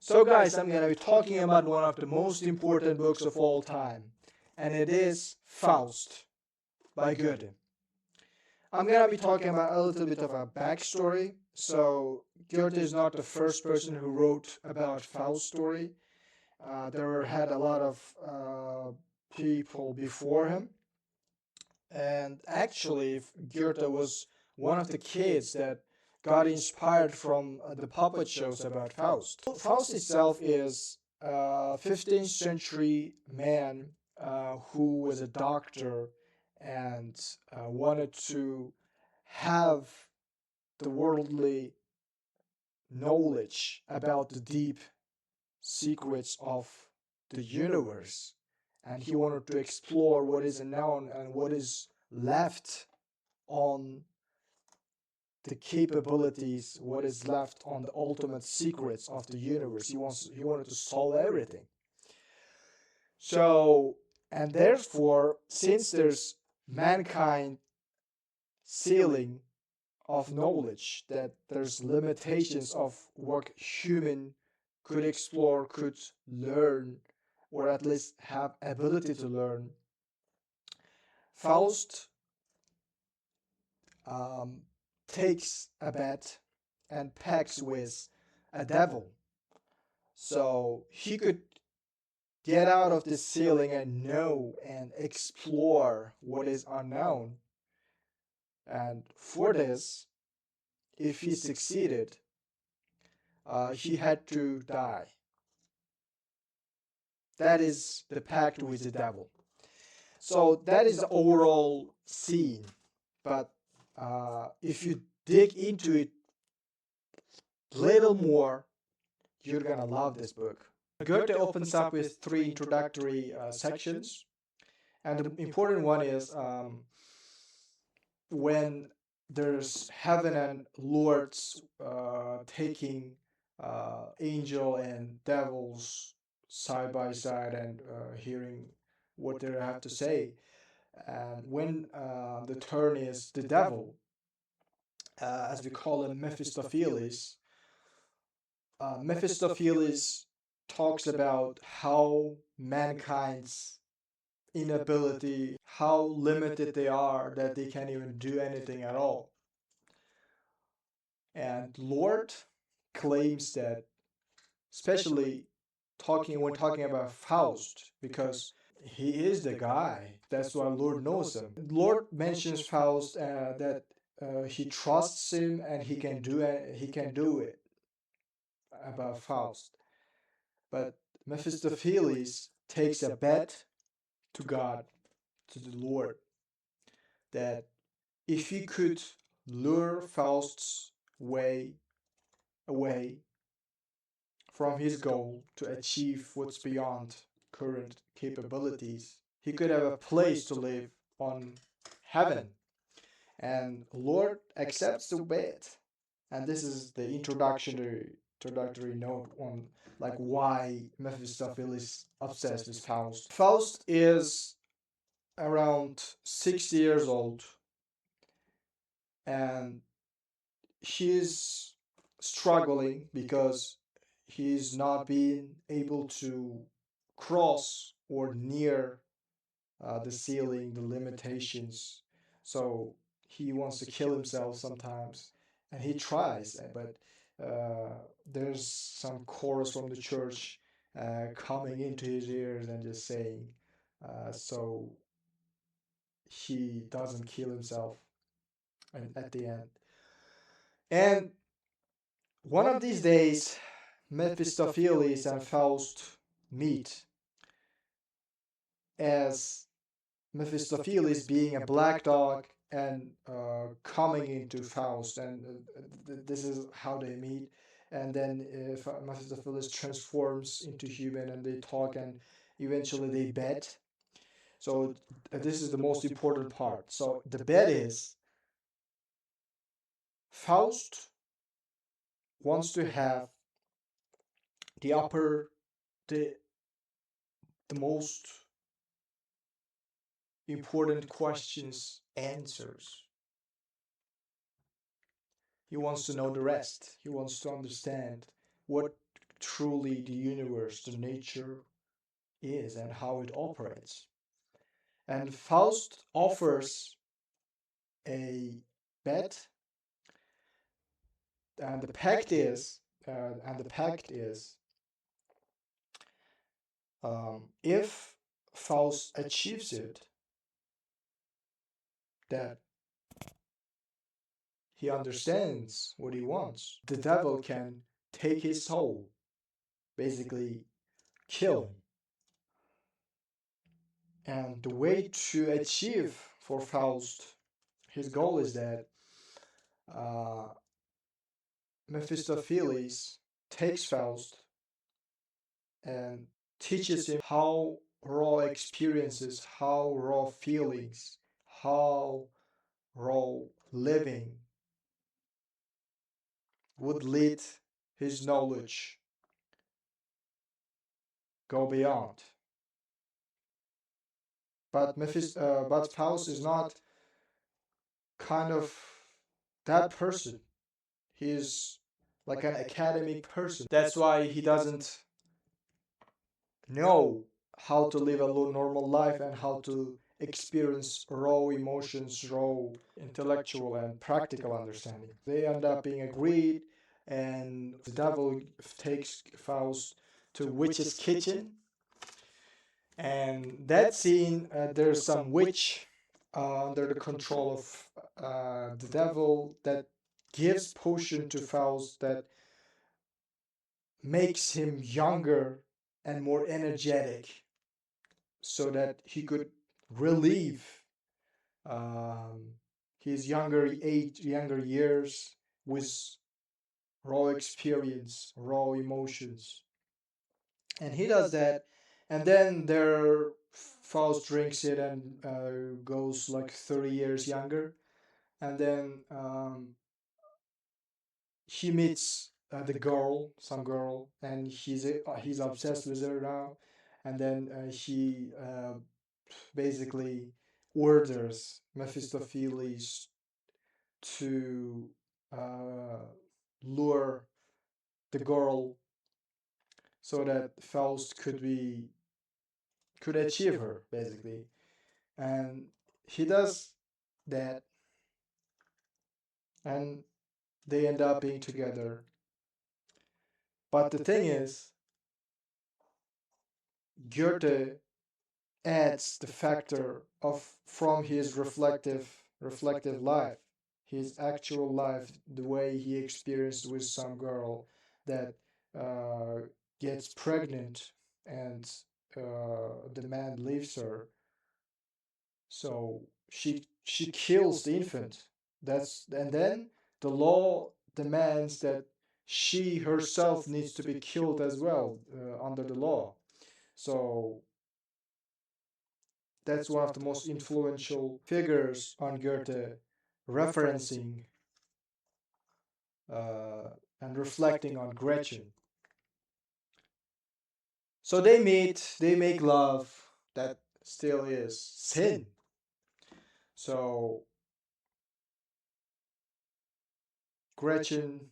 So guys, I'm gonna be talking about one of the most important books of all time, and it is Faust by Goethe. I'm gonna be talking about a little bit of a backstory. So Goethe is not the first person who wrote about Faust story. There had a lot of people before him, and actually Goethe was one of the kids that got inspired from the puppet shows about Faust. Faust itself is a 15th century man who was a doctor and wanted to have the worldly knowledge about the deep secrets of the universe. And he wanted to explore what is unknown and what is left on the capabilities, what is left on the ultimate secrets of the universe. He wanted to solve everything. So, and therefore, since there's mankind ceiling of knowledge, that there's limitations of what human could explore, could learn, or at least have ability to learn, Faust um, takes a bet and pacts with a devil. So he could get out of this ceiling and know and explore what is unknown. And for this, if he succeeded, he had to die. That is the pact with the devil. So that is the overall scene. But if you dig into it a little more, you're gonna love this book. Goethe opens up with three introductory sections, and the important one is when there's heaven and lords taking angel and devils side by side and hearing what they have to say. And when the turn is the devil, as we call him Mephistopheles, Mephistopheles talks about how mankind's inability, how limited they are, that they can't even do anything at all. And Lord claims that, especially talking about Faust, because he is the guy. That's why Lord knows him. Lord mentions Faust that he trusts him and he can do it about Faust. But Mephistopheles takes a bet to God, to the Lord, that if he could lure Faust's way away from his goal to achieve what's beyond current capabilities, he could have a place to live on heaven. And Lord accepts the bet. And this is the introductory note on like why Mephistopheles is obsessed with Faust. Faust is around 60 years old, and he's struggling because he's not being able to cross or near the ceiling, the limitations. So he wants to kill himself sometimes, and he tries, but there's some chorus from the church coming into his ears and just saying, so he doesn't kill himself at the end. And one of these days, Mephistopheles and Faust meet, as Mephistopheles being a black dog and coming into Faust, and this is how they meet. And then Mephistopheles transforms into human, and they talk, and eventually they bet. So this is the most important part. So the bet is Faust wants to have the upper, the the most important questions answers. He wants to know the rest. He wants to understand what truly the universe, the nature is, and how it operates. And Faust offers a bet, and the pact is, if Faust achieves it, that he understands what he wants, the devil can take his soul, basically kill him. And the way to achieve for Faust, his goal is that uh, Mephistopheles takes Faust and teaches him how raw experiences, how raw feelings, how raw living would lead his knowledge go beyond. But Faust is not kind of that person. He is like an academic person. That's why he doesn't know how to live a normal life and how to experience raw emotions, raw intellectual and practical understanding. They end up being agreed, and the devil takes Faust to witch's kitchen. And that scene, there's some witch under the control of the devil that gives potion to Faust that makes him younger and more energetic, so that he could relieve um, his younger years with raw experience, raw emotions, and he does that. And then there, Faust drinks it and goes like 30 years younger, and then he meets some girl, and he's obsessed with her now. And then he basically orders Mephistopheles to uh, lure the girl so that Faust could achieve her, basically. And he does that, and they end up being together. But the thing is, Goethe adds the factor of from his reflective life, his actual life, the way he experienced with some girl that uh, gets pregnant, and the man leaves her, so she kills the infant. And then the law demands that she herself needs to be killed as well, under the law. So that's one of the most influential figures on Goethe, referencing uh, and reflecting on Gretchen. So they meet, they make love. That still is sin. So Gretchen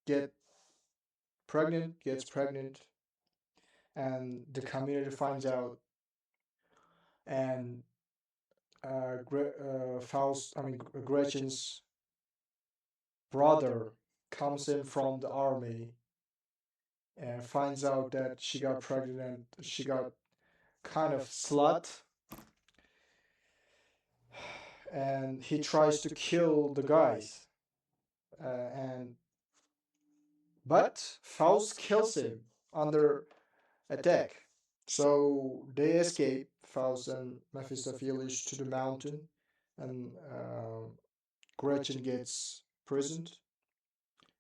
get gets pregnant, and the community finds out, and Gretchen's brother comes in from the army and finds out that she got pregnant. She got kind of slut, and he tries to kill the guys. And but Faust kills him under attack. So they escape, Faust and Mephistopheles, to the mountain, and Gretchen gets imprisoned.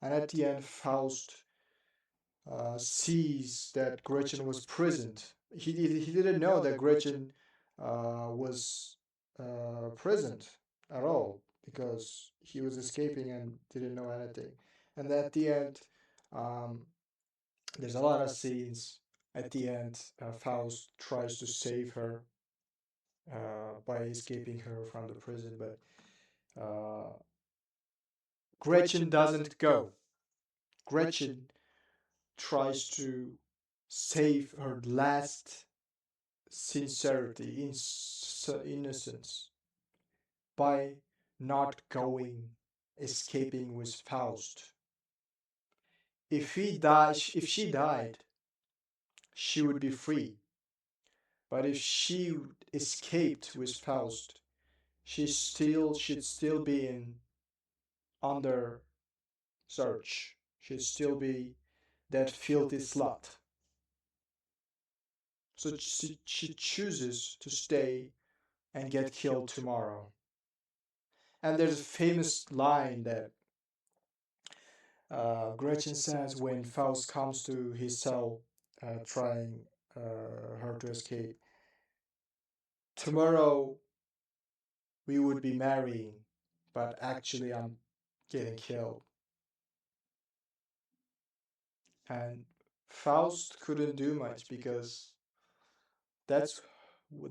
And at the end, Faust sees that Gretchen was prisoned. He didn't know that Gretchen was prisoned at all, because he was escaping and didn't know anything. And at the end, um, there's a lot of scenes. At the end, Faust tries to save her by escaping her from the prison, but uh, Gretchen doesn't go. Gretchen tries to save her last sincerity, innocence by not going, escaping with Faust. If she died, she would be free. But if she escaped with Faust, should still be in under search. She'd still be that filthy slut. So she chooses to stay and get killed tomorrow. And there's a famous line that Gretchen says when Faust comes to his cell, trying her to escape. Tomorrow we would be marrying, but actually I'm getting killed. And Faust couldn't do much because that's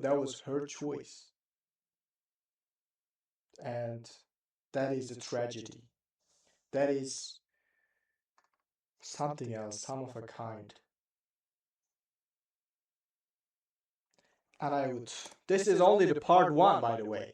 that was her choice, and that is a tragedy. That is something else, some of a kind. And I would. This is only the part one, by the way.